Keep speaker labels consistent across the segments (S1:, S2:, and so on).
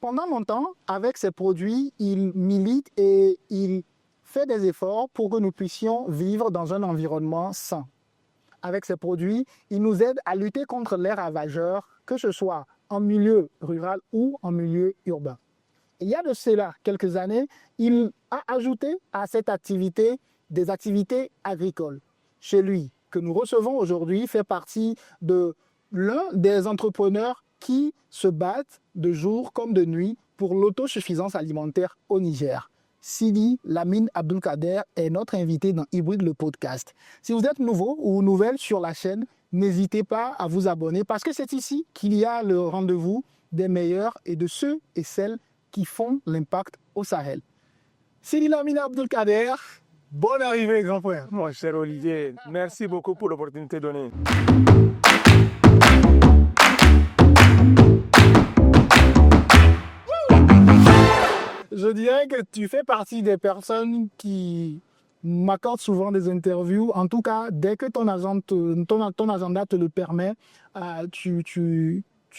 S1: pendant longtemps, avec ces produits, il milite et il fait des efforts pour que nous puissions vivre dans un environnement sain. Avec ces produits, il nous aide à lutter contre les ravageurs, que ce soit en milieu rural ou en milieu urbain. Il y a de cela quelques années, il a ajouté à cette activité des activités agricoles. Chez lui, que nous recevons aujourd'hui, fait partie de l'un des entrepreneurs qui se battent de jour comme de nuit pour l'autosuffisance alimentaire au Niger. Sidi Lamine Abdulkader est notre invité dans Hybride le podcast. Si vous êtes nouveau ou nouvelle sur la chaîne, n'hésitez pas à vous abonner parce que c'est ici qu'il y a le rendez-vous des meilleurs et de ceux et celles qui font l'impact au Sahel. Sidi Lamine Abdulkader, bonne arrivée grand frère.
S2: Mon cher Olivier, merci beaucoup pour l'opportunité donnée.
S1: Je dirais que tu fais partie des personnes qui m'accordent souvent des interviews. En tout cas, dès que ton agenda te le permet, tu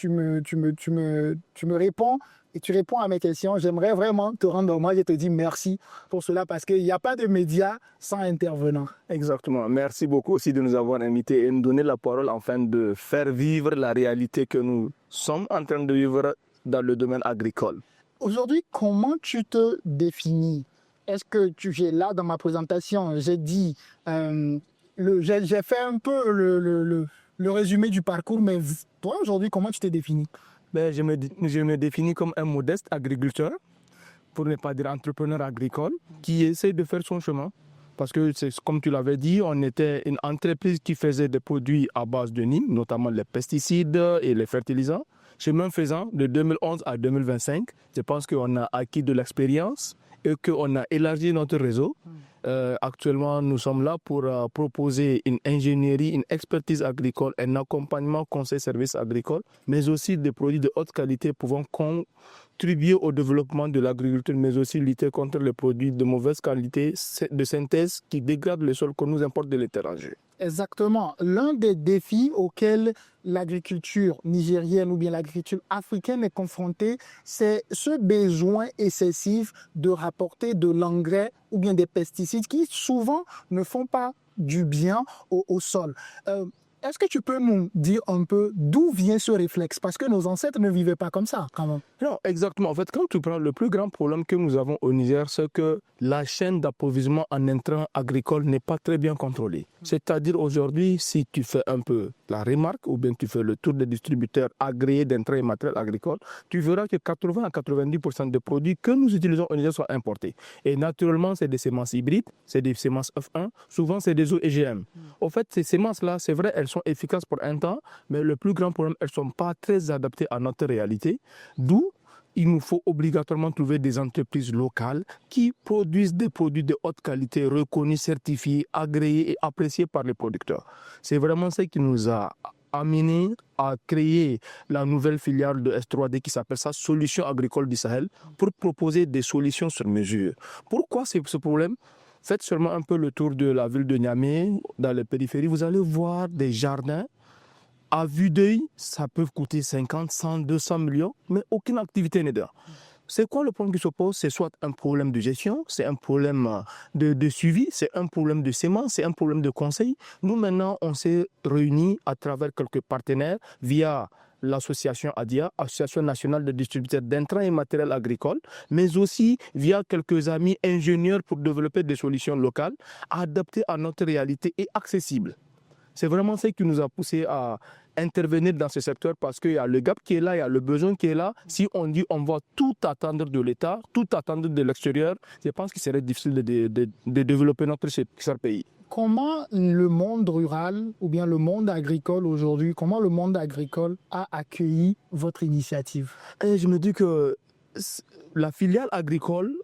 S1: me réponds et tu réponds à mes questions. J'aimerais vraiment te rendre hommage et te dire merci pour cela parce qu'il n'y a pas de médias sans intervenants.
S2: Exactement. Merci beaucoup aussi de nous avoir invités et nous donner la parole afin de faire vivre la réalité que nous sommes en train de vivre dans le domaine agricole.
S1: Aujourd'hui, comment tu te définis? Est-ce que j'ai là dans ma présentation, j'ai dit, j'ai fait un peu le résumé du parcours, mais toi aujourd'hui, comment tu t'es défini?
S2: Je me définis comme un modeste agriculteur, pour ne pas dire entrepreneur agricole, qui essaie de faire son chemin. Parce que, comme tu l'avais dit, on était une entreprise qui faisait des produits à base de Nîmes, notamment les pesticides et les fertilisants. Chemin faisant, de 2011 à 2025, je pense qu'on a acquis de l'expérience et qu'on a élargi notre réseau. Actuellement, nous sommes là pour proposer une ingénierie, une expertise agricole, un accompagnement conseil-service agricole, mais aussi des produits de haute qualité pouvant contribuer au développement de l'agriculture, mais aussi lutter contre les produits de mauvaise qualité de synthèse qui dégradent le sol qu'on nous importe de l'étranger.
S1: Exactement. L'un des défis auxquels l'agriculture nigérienne ou bien l'agriculture africaine est confrontée, c'est ce besoin excessif de rapporter de l'engrais ou bien des pesticides qui souvent ne font pas du bien au sol. Est-ce que tu peux nous dire un peu d'où vient ce réflexe? Parce que nos ancêtres ne vivaient pas comme ça, quand même.
S2: Non, exactement. En fait, quand tu prends le plus grand problème que nous avons au Niger, c'est que la chaîne d'approvisionnement en intrants agricoles n'est pas très bien contrôlée. C'est-à-dire aujourd'hui, si tu fais un peu la remarque ou bien tu fais le tour des distributeurs agréés d'intrants et matériels agricoles, tu verras que 80 à 90% des produits que nous utilisons au Niger sont importés. Et naturellement, c'est des semences hybrides, c'est des semences F1, souvent c'est des OGM. Au fait, ces semences-là, c'est vrai, elles sont efficaces pour un temps, mais le plus grand problème, elles ne sont pas très adaptées à notre réalité. D'où il nous faut obligatoirement trouver des entreprises locales qui produisent des produits de haute qualité, reconnus, certifiés, agréés et appréciés par les producteurs. C'est vraiment ça qui nous a amené à créer la nouvelle filiale de S3D qui s'appelle ça Solutions agricoles du Sahel pour proposer des solutions sur mesure. Pourquoi c'est ce problème? Faites seulement un peu le tour de la ville de Niamey, dans les périphéries, vous allez voir des jardins. À vue d'œil, ça peut coûter 50, 100, 200 millions, mais aucune activité n'est dedans. C'est quoi le problème qui se pose? C'est soit un problème de gestion, c'est un problème de suivi, c'est un problème de semences, c'est un problème de conseil. Nous, maintenant, on s'est réunis à travers quelques partenaires via l'association ADIA, Association nationale de distributeurs d'intrants et matériel agricole, mais aussi via quelques amis ingénieurs pour développer des solutions locales adaptées à notre réalité et accessibles. C'est vraiment ça qui nous a poussé à intervenir dans ce secteur parce qu'il y a le gap qui est là, il y a le besoin qui est là. Si on dit on va tout attendre de l'État, tout attendre de l'extérieur, je pense qu'il serait difficile de développer notre cher pays.
S1: Comment le monde rural ou bien le monde agricole aujourd'hui, comment le monde agricole a accueilli votre initiative?
S2: Et je me dis que la filiale agricole,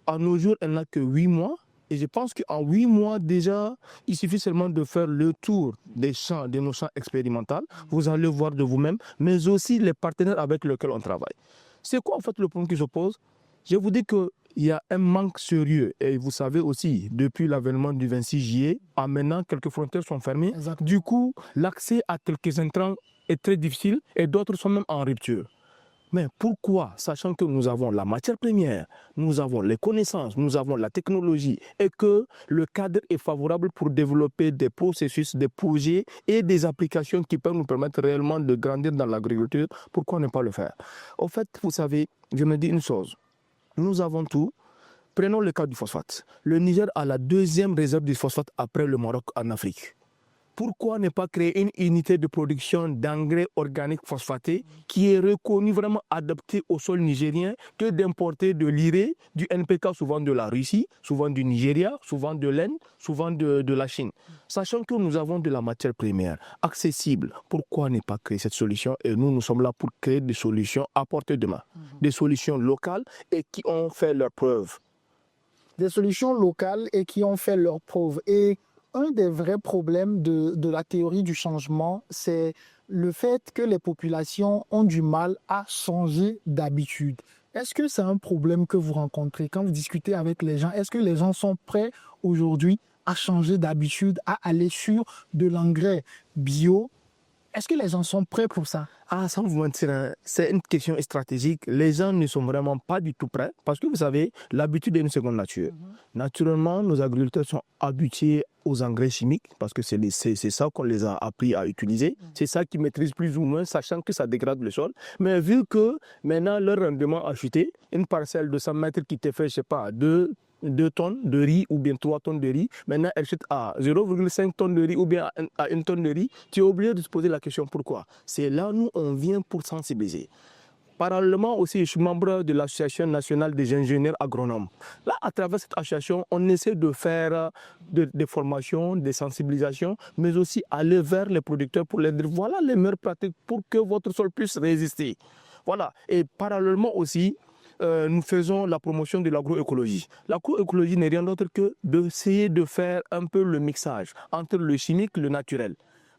S2: à nos jours, elle n'a que 8 mois. Et je pense qu'en 8 mois déjà, il suffit seulement de faire le tour des champs, de nos champs expérimentaux. Vous allez voir de vous-même, mais aussi les partenaires avec lesquels on travaille. C'est quoi en fait le problème qui se pose? Je vous dis qu'il y a un manque sérieux. Et vous savez aussi, depuis l'avènement du 26 juillet, à maintenant, quelques frontières sont fermées.
S1: Exactement.
S2: Du coup, l'accès à quelques intrants est très difficile et d'autres sont même en rupture. Mais pourquoi, sachant que nous avons la matière première, nous avons les connaissances, nous avons la technologie et que le cadre est favorable pour développer des processus, des projets et des applications qui peuvent nous permettre réellement de grandir dans l'agriculture, pourquoi ne pas le faire? En fait, vous savez, je me dis une chose, nous avons tout. Prenons le cas du phosphate. Le Niger a la deuxième réserve du phosphate après le Maroc en Afrique. Pourquoi ne pas créer une unité de production d'engrais organiques phosphatés qui est reconnue vraiment adaptée au sol nigérien que d'importer de l'urée, du NPK, souvent de la Russie, souvent du Nigeria, souvent de l'Inde, souvent de la Chine. Sachant que nous avons de la matière première accessible, pourquoi ne pas créer cette solution? Et nous sommes là pour créer des solutions à portée de main, des solutions locales et qui ont fait leurs preuves.
S1: Des solutions locales et qui ont fait leurs preuves. Et un des vrais problèmes de la théorie du changement, c'est le fait que les populations ont du mal à changer d'habitude. Est-ce que c'est un problème que vous rencontrez quand vous discutez avec les gens? Est-ce que les gens sont prêts aujourd'hui à changer d'habitude, à aller sur de l'engrais bio? Est-ce que les gens sont prêts pour ça?
S2: Sans vous mentir, hein, c'est une question stratégique. Les gens ne sont vraiment pas du tout prêts parce que vous savez, l'habitude est une seconde nature. Naturellement, nos agriculteurs sont habitués aux engrais chimiques parce que c'est ça qu'on les a appris à utiliser. C'est ça qu'ils maîtrisent plus ou moins, sachant que ça dégrade le sol. Mais vu que maintenant leur rendement a chuté, une parcelle de 100 mètres qui te fait, je ne sais pas, 2 tonnes de riz ou bien 3 tonnes de riz, maintenant elle chute à 0,5 tonnes de riz ou bien à 1 tonne de riz, tu es obligé de se poser la question pourquoi. C'est là où on vient pour sensibiliser. Parallèlement aussi, je suis membre de l'Association nationale des ingénieurs agronomes. Là, à travers cette association, on essaie de faire des formations, des sensibilisations, mais aussi aller vers les producteurs pour leur dire voilà les meilleures pratiques pour que votre sol puisse résister. Voilà. Et parallèlement aussi, nous faisons la promotion de l'agroécologie. L'agroécologie n'est rien d'autre que d'essayer de faire un peu le mixage entre le chimique et le naturel,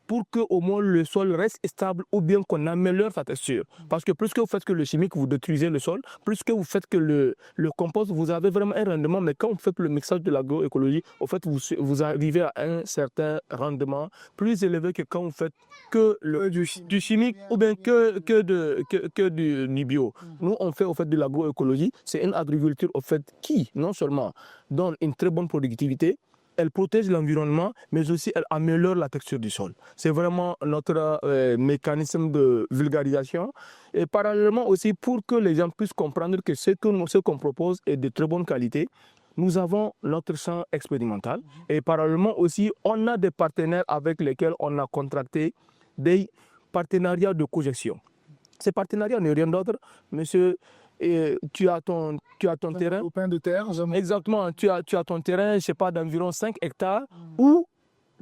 S2: pour que au moins le sol reste stable ou bien qu'on améliore sa texture. Parce que plus que vous faites que le chimique, vous détruisez le sol, plus que vous faites que le compost, vous avez vraiment un rendement. Mais quand vous faites le mixage de l'agroécologie, au fait, vous arrivez à un certain rendement plus élevé que quand vous faites que du chimique ou bien que du bio. Nous, on fait au fait de l'agroécologie. C'est une agriculture au fait qui, non seulement donne une très bonne productivité, elle protège l'environnement, mais aussi elle améliore la texture du sol. C'est vraiment notre mécanisme de vulgarisation. Et parallèlement aussi, pour que les gens puissent comprendre que ce qu'on propose est de très bonne qualité, nous avons notre champ expérimental. Et parallèlement aussi, on a des partenaires avec lesquels on a contracté des partenariats de cogestion. Ces partenariats n'est rien d'autre, monsieur. Et tu as ton terrain.
S1: Au pain de terre.
S2: Exactement, tu as ton terrain, je ne sais pas, d'environ 5 hectares, où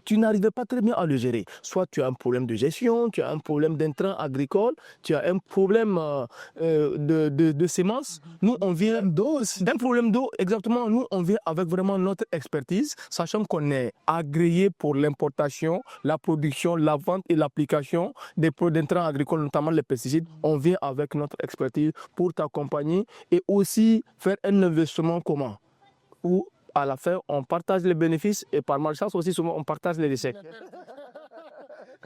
S2: tu n'arrivais pas très bien à le gérer. Soit tu as un problème de gestion, tu as un problème d'intrants agricoles, tu as un problème de semences. Nous, on vient
S1: d'eau aussi.
S2: Un problème d'eau, exactement. Nous, on vient avec vraiment notre expertise, sachant qu'on est agréé pour l'importation, la production, la vente et l'application des produits d'intrants agricoles, notamment les pesticides. On vient avec notre expertise pour t'accompagner et aussi faire un investissement commun où à la fin, on partage les bénéfices et par malchance aussi, souvent, on partage les échecs.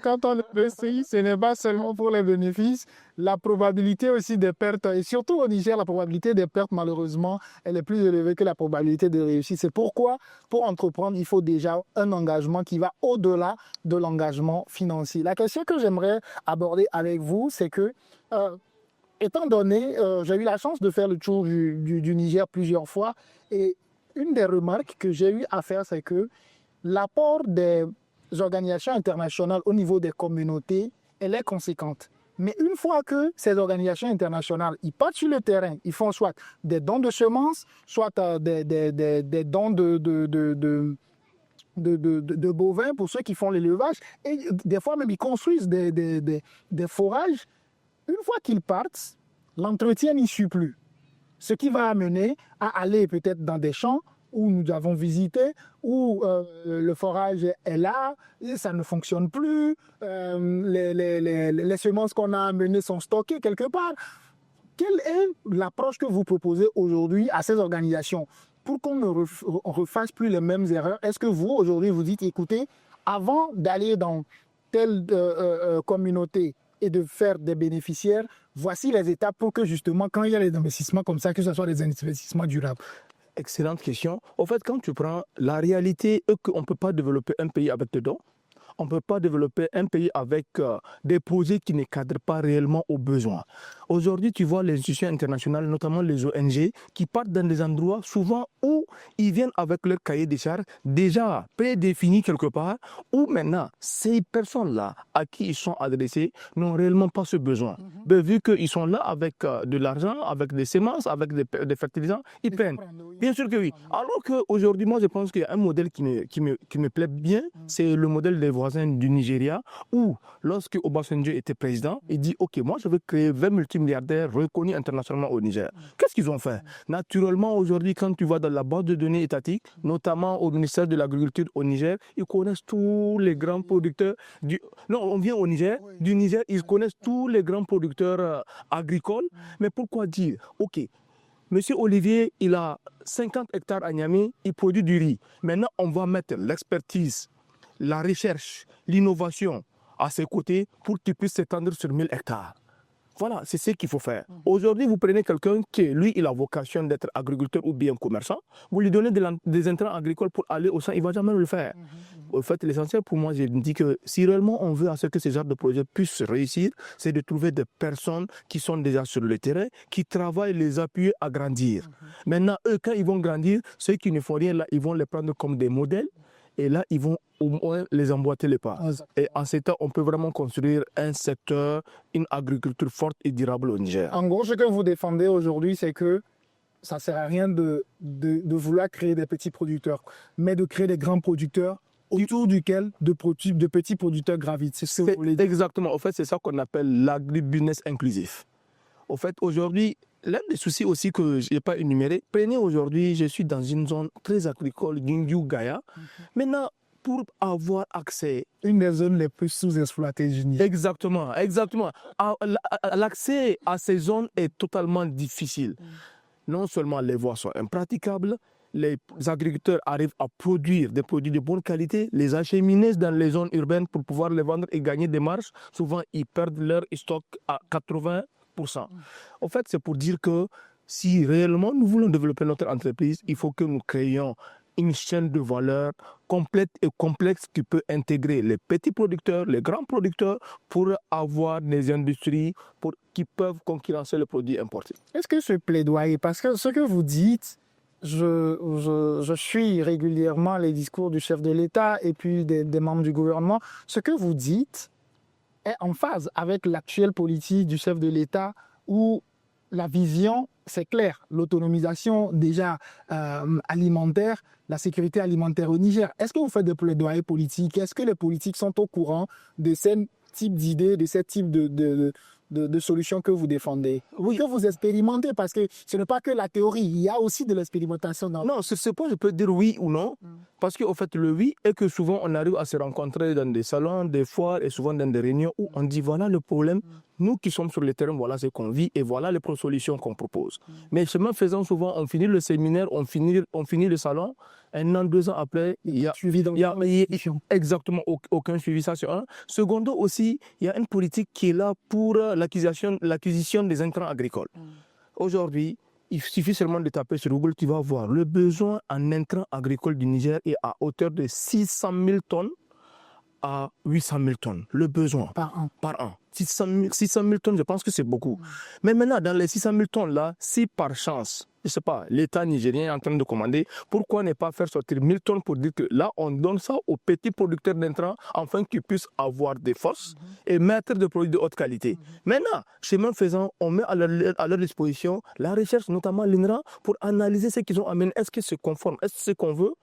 S1: Quand on investit, ce n'est pas seulement pour les bénéfices, la probabilité aussi des pertes, et surtout au Niger, la probabilité des pertes, malheureusement, elle est plus élevée que la probabilité de réussite. C'est pourquoi, pour entreprendre, il faut déjà un engagement qui va au-delà de l'engagement financier. La question que j'aimerais aborder avec vous, c'est que, étant donné, j'ai eu la chance de faire le tour du Niger plusieurs fois, et une des remarques que j'ai eu à faire, c'est que l'apport des organisations internationales au niveau des communautés, elle est conséquente. Mais une fois que ces organisations internationales, ils partent sur le terrain, ils font soit des dons de semences, soit des dons de bovins pour ceux qui font l'élevage, et des fois même ils construisent des forages. Une fois qu'ils partent, l'entretien n'y suit plus. Ce qui va amener à aller peut-être dans des champs où nous avons visité, où le forage est là, et ça ne fonctionne plus, les semences qu'on a amenées sont stockées quelque part. Quelle est l'approche que vous proposez aujourd'hui à ces organisations pour qu'on ne refasse plus les mêmes erreurs? Est-ce que vous, aujourd'hui, vous dites, écoutez, avant d'aller dans telle communauté, et de faire des bénéficiaires. Voici les étapes pour que justement, quand il y a des investissements comme ça, que ce soit des investissements durables.
S2: Excellente question. En fait, quand tu prends la réalité, qu'on ne peut pas développer un pays avec des dons. On ne peut pas développer un pays avec des projets qui ne cadrent pas réellement aux besoins. Aujourd'hui, tu vois les institutions internationales, notamment les ONG, qui partent dans des endroits souvent où ils viennent avec leur cahier des charges déjà prédéfini quelque part, où maintenant, ces personnes-là à qui ils sont adressés n'ont réellement pas ce besoin. Mais vu qu'ils sont là avec de l'argent, avec des semences, avec des fertilisants, ils prennent. Bien sûr que oui. Alors qu'aujourd'hui, moi, je pense qu'il y a un modèle qui me plaît bien, c'est le modèle des voisins du Nigeria, où lorsque Obasanjo était président, il dit « Ok, moi, je veux créer 20 multimilliardaires reconnus internationalement au Niger ». Qu'est-ce qu'ils ont fait? Naturellement, aujourd'hui, quand tu vas dans la base de données étatique, notamment au ministère de l'Agriculture au Niger, ils connaissent tous les grands producteurs Non, on vient au Niger, du Niger, ils connaissent tous les grands producteurs agricoles. Mais pourquoi dire « Ok, Monsieur Olivier, il a 50 hectares à Niamey, il produit du riz. Maintenant, on va mettre l'expertise, la recherche, l'innovation à ses côtés pour qu'il puisse s'étendre sur 1000 hectares. » Voilà, c'est ce qu'il faut faire. Aujourd'hui, vous prenez quelqu'un qui, lui, il a vocation d'être agriculteur ou bien commerçant, vous lui donnez des intrants agricoles pour aller au champ, il ne va jamais le faire. En fait, l'essentiel pour moi, je me dis que si réellement on veut à ce que ce genre de projet puisse réussir, c'est de trouver des personnes qui sont déjà sur le terrain, qui travaillent, les appuyer à grandir. Maintenant, eux, quand ils vont grandir, ceux qui ne font rien là, ils vont les prendre comme des modèles. Et là, ils vont au moins les emboîter les pas. Et en ces temps, on peut vraiment construire un secteur, une agriculture forte et durable au Niger.
S1: En gros, ce que vous défendez aujourd'hui, c'est que ça ne sert à rien de vouloir créer des petits producteurs, mais de créer des grands producteurs autour duquel de petits producteurs gravitent. C'est ce que vous voulez dire.
S2: Exactement. En fait, c'est ça qu'on appelle l'agribusiness inclusif. En fait, aujourd'hui, l'un des soucis aussi que je n'ai pas énuméré, prenez aujourd'hui, je suis dans une zone très agricole, Gingiu-Gaya. Maintenant, pour avoir accès...
S1: Une des zones les plus sous-exploitées du Niger.
S2: Exactement. L'accès à ces zones est totalement difficile. Non seulement les voies sont impraticables, les agriculteurs arrivent à produire des produits de bonne qualité, les acheminer dans les zones urbaines pour pouvoir les vendre et gagner des marges. Souvent, ils perdent leur stock à 80%. En fait, c'est pour dire que si réellement nous voulons développer notre entreprise, il faut que nous créions une chaîne de valeur complète et complexe qui peut intégrer les petits producteurs, les grands producteurs pour avoir des industries qui peuvent concurrencer les produits importés.
S1: Est-ce que ce plaidoyer, parce que ce que vous dites, je suis régulièrement les discours du chef de l'État et puis des membres du gouvernement, ce que vous dites est en phase avec l'actuelle politique du chef de l'État où la vision, c'est clair, l'autonomisation déjà alimentaire, la sécurité alimentaire au Niger. Est-ce que vous faites des plaidoyers politiques? Est-ce que les politiques sont au courant de ce type d'idées, de ce type de solutions que vous défendez?
S2: Oui.
S1: Que vous expérimentez? Parce que ce n'est pas que la théorie, il y a aussi de l'expérimentation.
S2: Non, sur ce point, je peux dire oui ou non. Parce qu'en fait, le oui est que souvent, on arrive à se rencontrer dans des salons, des foires et souvent dans des réunions où on dit voilà le problème. Nous qui sommes sur le terrain, voilà ce qu'on vit et voilà les solutions qu'on propose. Mais chemin faisant, souvent, on finit le séminaire, on finit le salon. Un an, 2 ans après, il y a exactement aucun suivi, ça c'est un. Secondo aussi, il y a une politique qui est là pour l'acquisition des intrants agricoles. Aujourd'hui, il suffit seulement de taper sur Google, tu vas voir le besoin en intrants agricoles du Niger est à hauteur de 600 000 tonnes à 800 000 tonnes. Le besoin
S1: Par an.
S2: 600 000 tonnes, je pense que c'est beaucoup. Mais maintenant, dans les 600 000 tonnes là, si par chance, je ne sais pas, l'État nigérien est en train de commander, pourquoi ne pas faire sortir 1000 tonnes pour dire que là, on donne ça aux petits producteurs d'intrants afin qu'ils puissent avoir des forces et mettre des produits de haute qualité. Maintenant, chemin faisant, on met à leur disposition la recherche, notamment l'INRA, pour analyser ce qu'ils ont amené. Est-ce que c'est conforme? Est-ce que c'est ce qu'on veut?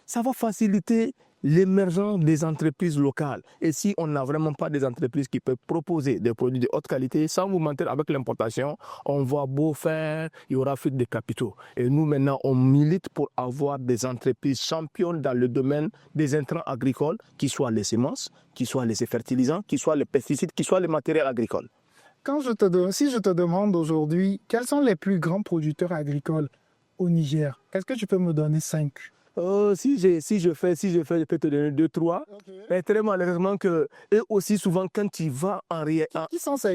S2: Ça va faciliter l'émergence des entreprises locales. Et si on n'a vraiment pas des entreprises qui peuvent proposer des produits de haute qualité, sans vous mentir, avec l'importation, on va beau faire, il y aura fuite de capitaux. Et nous, maintenant, on milite pour avoir des entreprises championnes dans le domaine des intrants agricoles, qui soient les semences, qui soient les fertilisants, qui soient les pesticides, qui soient les matériels agricoles.
S1: Si je te demande aujourd'hui, quels sont les plus grands producteurs agricoles au Niger? Est-ce que tu peux me donner 5?
S2: Si je fais, je peux te donner 2, 3. Mais très malheureusement que eux aussi souvent quand tu vas en réalité.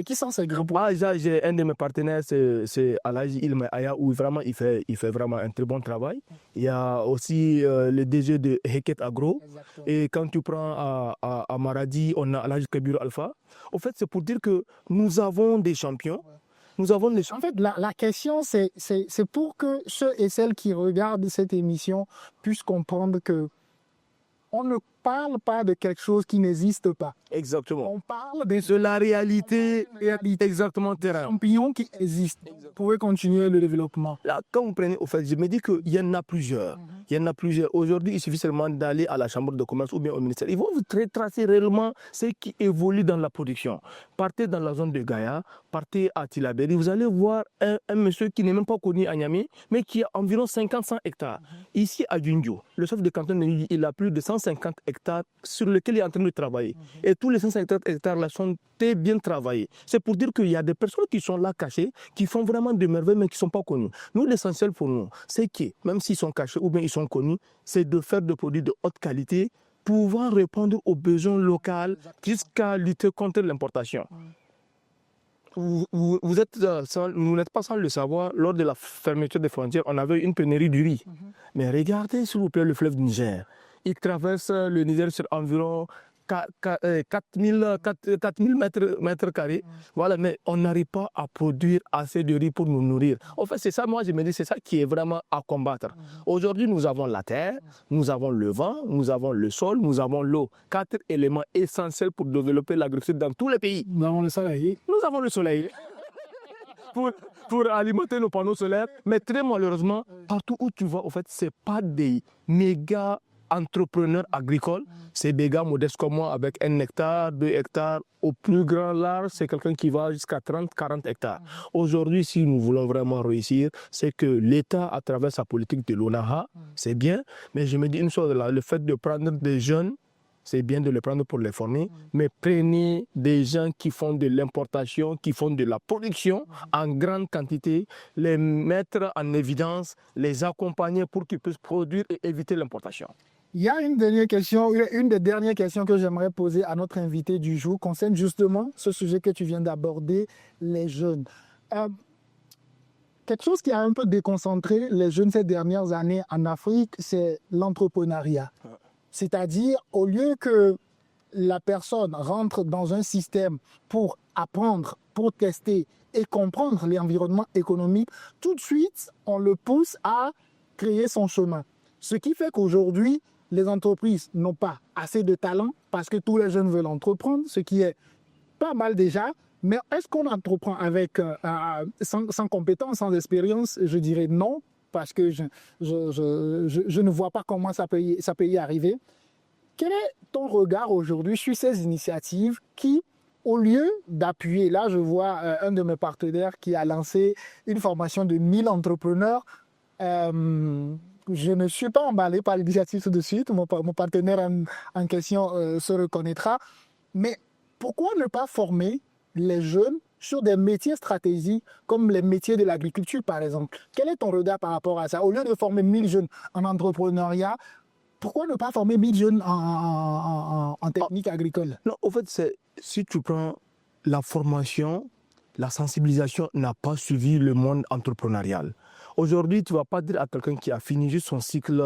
S1: Qui sont ces groupes?
S2: J'ai un de mes partenaires, c'est Alaji Ilme Aya, où vraiment il fait vraiment un très bon travail. Il y a aussi le DG de Heket Agro.
S1: Exactement.
S2: Et quand tu prends à Maradi, on a Alaji Kabir Alpha. Au fait, c'est pour dire que nous avons des champions. Nous avons des champions.
S1: En fait, la question, c'est pour que ceux et celles qui regardent cette émission puissent comprendre que on ne parle pas de quelque chose qui n'existe pas.
S2: Exactement.
S1: On parle
S2: De la réalité, exactement terrain.
S1: champions qui existent. Vous pouvez continuer le développement.
S2: Là, quand vous prenez, au fait, je me dis qu'il y en a plusieurs. Il y en a plusieurs. Aujourd'hui, il suffit seulement d'aller à la chambre de commerce ou bien au ministère. Ils vont vous tracer réellement ce qui évolue dans la production. Partez dans la zone de Gaïa, partez à Tilaberi, vous allez voir un monsieur qui n'est même pas connu à Niamey, mais qui a environ 50-100 hectares. Ici à Djundjo, le chef de canton, il a plus de 150 hectares sur lesquels il est en train de travailler. Et tous les 150 hectares là sont très bien travaillés. C'est pour dire qu'il y a des personnes qui sont là cachées, qui font vraiment des merveilles, mais qui ne sont pas connues. Nous, l'essentiel pour nous, c'est que, même s'ils sont cachés ou bien ils sont connus, c'est de faire des produits de haute qualité, pouvant répondre aux besoins locaux jusqu'à lutter contre l'importation. Vous n'êtes pas sans le savoir, lors de la fermeture des frontières, on avait une pénurie du riz. Mais regardez, s'il vous plaît, le fleuve Niger. Il traverse le Niger sur environ 4000 mètres carrés. Voilà, mais on n'arrive pas à produire assez de riz pour nous nourrir. En fait, c'est ça, moi, je me dis, c'est ça qui est vraiment à combattre. Aujourd'hui, nous avons la terre, nous avons le vent, nous avons le sol, nous avons l'eau. 4 éléments essentiels pour développer l'agriculture dans tous les pays.
S1: Nous avons le soleil.
S2: Nous avons le soleil. Pour alimenter nos panneaux solaires. Mais très malheureusement, partout où tu vas, en fait, ce n'est pas des méga entrepreneurs agricoles. C'est des gars modestes comme moi avec 1 hectare, 2 hectares. Au plus grand large, c'est quelqu'un qui va jusqu'à 30, 40 hectares. Aujourd'hui, si nous voulons vraiment réussir, c'est que l'État, à travers sa politique de l'ONAHA, c'est bien. Mais je me dis une chose là, le fait de prendre des jeunes, c'est bien de les prendre pour les former, mais prenez des gens qui font de l'importation, qui font de la production en grande quantité, les mettre en évidence, les accompagner pour qu'ils puissent produire et éviter l'importation.
S1: Il y a une dernière question, une des dernières questions que j'aimerais poser à notre invité du jour concerne justement ce sujet que tu viens d'aborder, les jeunes. Quelque chose qui a un peu déconcentré les jeunes ces dernières années en Afrique, c'est l'entrepreneuriat. C'est-à-dire, au lieu que la personne rentre dans un système pour apprendre, pour tester et comprendre l'environnement économique, tout de suite, on le pousse à créer son chemin. Ce qui fait qu'aujourd'hui, les entreprises n'ont pas assez de talent parce que tous les jeunes veulent entreprendre, ce qui est pas mal déjà. Mais est-ce qu'on entreprend avec sans compétence, sans expérience? Je dirais non, parce que je ne vois pas comment ça peut y arriver. Quel est ton regard aujourd'hui sur ces initiatives qui, au lieu d'appuyer, là je vois un de mes partenaires qui a lancé une formation de 1000 entrepreneurs, je ne suis pas emballé par l'initiative tout de suite, mon partenaire en question se reconnaîtra, mais pourquoi ne pas former les jeunes sur des métiers stratégiques comme les métiers de l'agriculture par exemple? Quel est ton regard par rapport à ça? Au lieu de former 1000 jeunes en entrepreneuriat, pourquoi ne pas former 1000 jeunes en technique agricole?
S2: Non, en fait, si tu prends la formation, la sensibilisation n'a pas suivi le monde entrepreneurial. Aujourd'hui, tu ne vas pas dire à quelqu'un qui a fini juste son cycle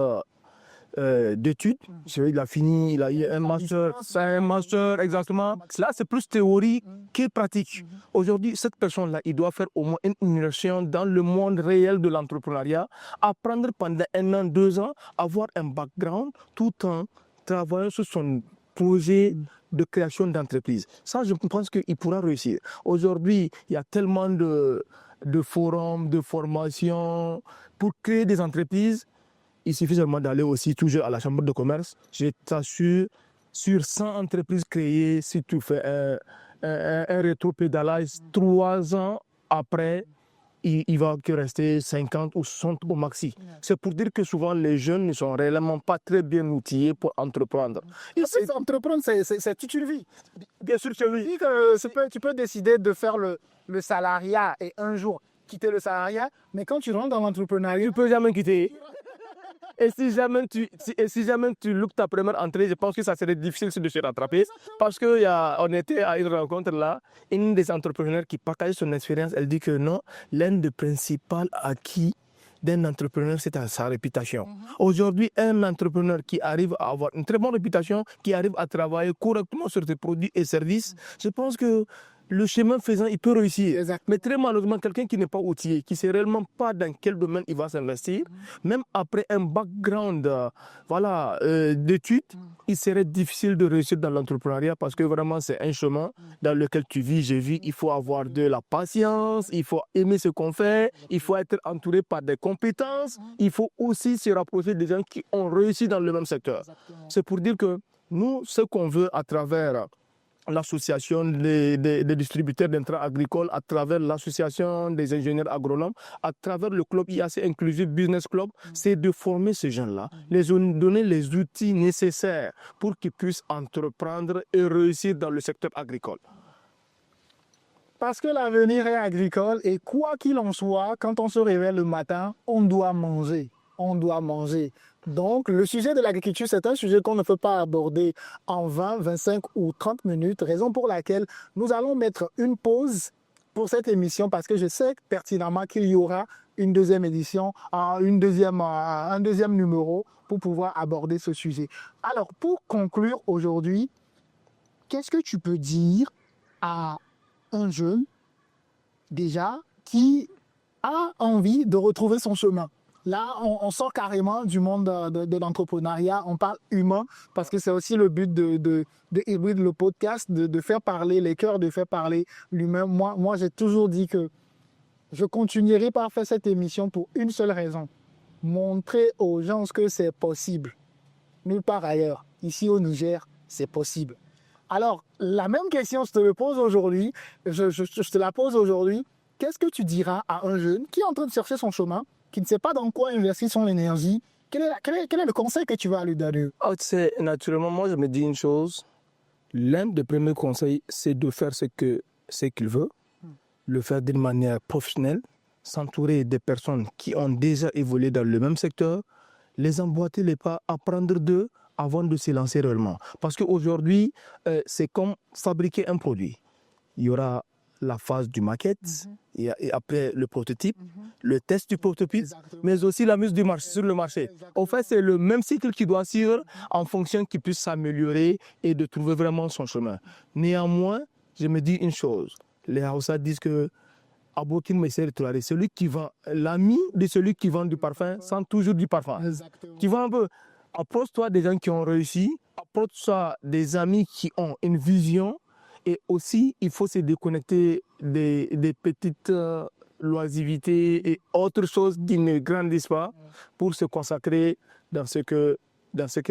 S2: d'études, il a fini, il a eu un master, exactement. Là, c'est plus théorie que pratique. Aujourd'hui, cette personne-là, il doit faire au moins une immersion dans le monde réel de l'entrepreneuriat, apprendre pendant 1 an, 2 ans, avoir un background tout en travaillant sur son projet de création d'entreprise. Ça, je pense qu'il pourra réussir. Aujourd'hui, il y a tellement de forums, de formations pour créer des entreprises. Il suffit seulement d'aller aussi toujours à la chambre de commerce. Je t'assure, sur 100 entreprises créées, si tu fais un rétro-pédalage, 3 ans après, il va que rester 50 ou 60 au maxi. C'est pour dire que souvent les jeunes ne sont réellement pas très bien outillés pour entreprendre.
S1: Entreprendre, c'est toute une vie.
S2: Bien sûr que oui.
S1: Tu peux décider de faire le salariat et un jour quitter le salariat, mais quand tu rentres dans l'entrepreneuriat,
S2: Tu ne peux jamais quitter. Et si jamais tu loupes ta première entrée, je pense que ça serait difficile de se rattraper. Parce qu'on était à une rencontre là, une des entrepreneurs qui partageait son expérience, elle dit que non, l'un des principaux acquis d'un entrepreneur, c'est sa réputation. Aujourd'hui, un entrepreneur qui arrive à avoir une très bonne réputation, qui arrive à travailler correctement sur ses produits et services, je pense que le chemin faisant, il peut réussir.
S1: Exactement.
S2: Mais très malheureusement, quelqu'un qui n'est pas outillé, qui ne sait réellement pas dans quel domaine il va s'investir, même après un background d'études, il serait difficile de réussir dans l'entrepreneuriat parce que vraiment, c'est un chemin dans lequel tu vis, je vis. Il faut avoir de la patience, il faut aimer ce qu'on fait, il faut être entouré par des compétences, il faut aussi se rapprocher des gens qui ont réussi dans le même secteur. C'est pour dire que nous, ce qu'on veut à travers l'association des distributeurs d'intrants agricoles, à travers l'association des ingénieurs agronomes, à travers le club IAC Inclusive Business Club, c'est de former ces jeunes-là, les donner les outils nécessaires pour qu'ils puissent entreprendre et réussir dans le secteur agricole.
S1: Parce que l'avenir est agricole et quoi qu'il en soit, quand on se réveille le matin, on doit manger. On doit manger. Donc, le sujet de l'agriculture, c'est un sujet qu'on ne peut pas aborder en 20, 25 ou 30 minutes, raison pour laquelle nous allons mettre une pause pour cette émission parce que je sais pertinemment qu'il y aura une deuxième édition, un deuxième numéro pour pouvoir aborder ce sujet. Alors, pour conclure aujourd'hui, qu'est-ce que tu peux dire à un jeune déjà qui a envie de retrouver son chemin? Là, on sort carrément du monde de l'entrepreneuriat, on parle humain, parce que c'est aussi le but de Hybrid, le podcast, de faire parler les cœurs, de faire parler l'humain. Moi, j'ai toujours dit que je continuerai par faire cette émission pour une seule raison, montrer aux gens que c'est possible. Nulle part ailleurs, ici au Niger, c'est possible. Alors, la même question, je te la pose aujourd'hui. Qu'est-ce que tu diras à un jeune qui est en train de chercher son chemin, qui ne sait pas dans quoi investir son énergie? Quel est le conseil que tu vas lui donner?
S2: Naturellement, moi, je me dis une chose. L'un des premiers conseils, c'est de faire ce qu'il veut, le faire d'une manière professionnelle, s'entourer des personnes qui ont déjà évolué dans le même secteur, les emboîter les pas, apprendre d'eux avant de se lancer réellement. Parce qu'aujourd'hui, c'est comme fabriquer un produit. Il y aura la phase du maquette, et après le prototype, le test du prototype, mais aussi la mise sur le marché. En fait, c'est le même cycle qui doit suivre en fonction qu'il puisse s'améliorer et de trouver vraiment son chemin. Néanmoins, je me dis une chose. Les Hausa disent que celui qui vend, l'ami de celui qui vend du parfum sent toujours du parfum.
S1: Exactement.
S2: Tu vois un peu, approche-toi des gens qui ont réussi, approche-toi des amis qui ont une vision. Et aussi, il faut se déconnecter des petites loisivités et autres choses qui ne grandissent pas pour se consacrer dans ce que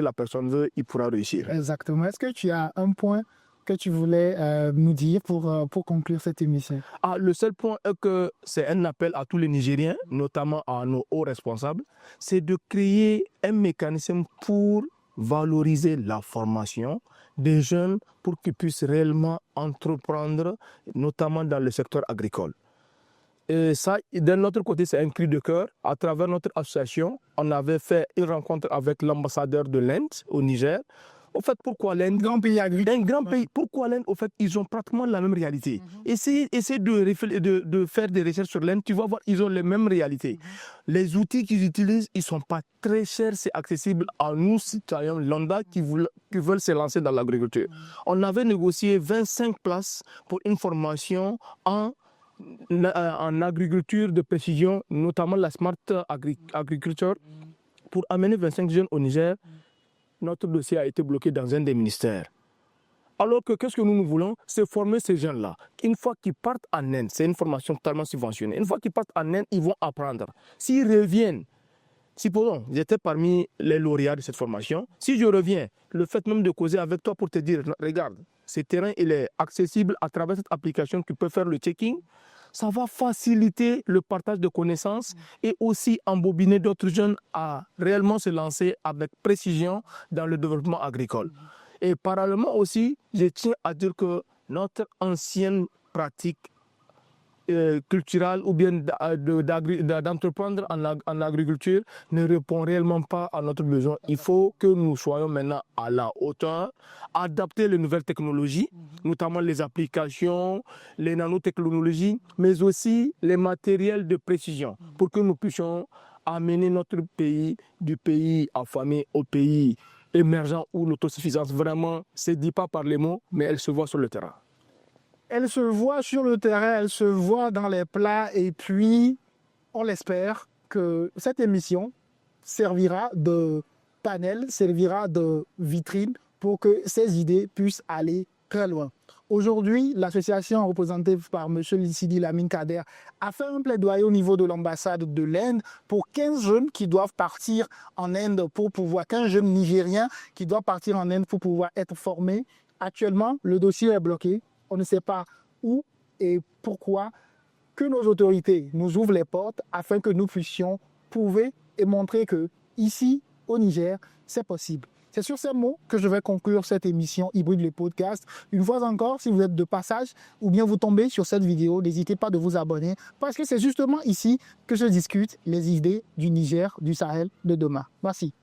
S2: la personne veut, il pourra réussir.
S1: Exactement. Est-ce que tu as un point que tu voulais nous dire pour conclure cette émission?
S2: Le seul point est que c'est un appel à tous les Nigériens, notamment à nos hauts responsables, c'est de créer un mécanisme pour valoriser la formation des jeunes pour qu'ils puissent réellement entreprendre, notamment dans le secteur agricole. Et ça, d'un autre côté, c'est un cri de cœur. À travers notre association, on avait fait une rencontre avec l'ambassadeur de l'Inde au Niger. Au fait, pourquoi l'Inde?
S1: Grand pays agricole.
S2: Un grand pays. Pourquoi l'Inde? Au fait, ils ont pratiquement la même réalité. Essaye de faire des recherches sur l'Inde, tu vas voir, ils ont les mêmes réalités. Les outils qu'ils utilisent, ils ne sont pas très chers, c'est accessible à nous, citoyens lambda, qui veulent se lancer dans l'agriculture. On avait négocié 25 places pour une formation en agriculture de précision, notamment la smart agriculture, pour amener 25 jeunes au Niger. Notre dossier a été bloqué dans un des ministères. Alors que qu'est-ce que nous voulons? C'est former ces jeunes-là. Une fois qu'ils partent en Inde, c'est une formation totalement subventionnée. Une fois qu'ils partent en Inde, ils vont apprendre. S'ils reviennent, supposons, j'étais parmi les lauréats de cette formation. Si je reviens, le fait même de causer avec toi pour te dire, regarde, ce terrain, il est accessible à travers cette application, tu peux faire le checking. Ça va faciliter le partage de connaissances et aussi embobiner d'autres jeunes à réellement se lancer avec précision dans le développement agricole. Et parallèlement aussi, je tiens à dire que notre ancienne pratique culturelle ou bien d'entreprendre en agriculture ne répond réellement pas à notre besoin. Il faut que nous soyons maintenant à la hauteur, adapter les nouvelles technologies, notamment les applications, les nanotechnologies, mais aussi les matériels de précision pour que nous puissions amener notre pays du pays affamé au pays émergent où l'autosuffisance vraiment se dit pas par les mots, mais elle se voit sur le terrain.
S1: Elle se voit sur le terrain, elle se voit dans les plats et puis on l'espère que cette émission servira de panel, servira de vitrine pour que ces idées puissent aller très loin. Aujourd'hui, l'association représentée par M. Sidi Lamine Kader a fait un plaidoyer au niveau de l'ambassade de l'Inde pour 15 jeunes qui doivent partir en Inde pour pouvoir, 15 jeunes Nigériens qui doivent partir en Inde pour pouvoir être formés. Actuellement, le dossier est bloqué. On ne sait pas où et pourquoi. Que nos autorités nous ouvrent les portes afin que nous puissions prouver et montrer que ici, au Niger, c'est possible. C'est sur ces mots que je vais conclure cette émission Hybride le podcast. Une fois encore, si vous êtes de passage ou bien vous tombez sur cette vidéo, n'hésitez pas de vous abonner parce que c'est justement ici que je discute les idées du Niger, du Sahel de demain. Merci.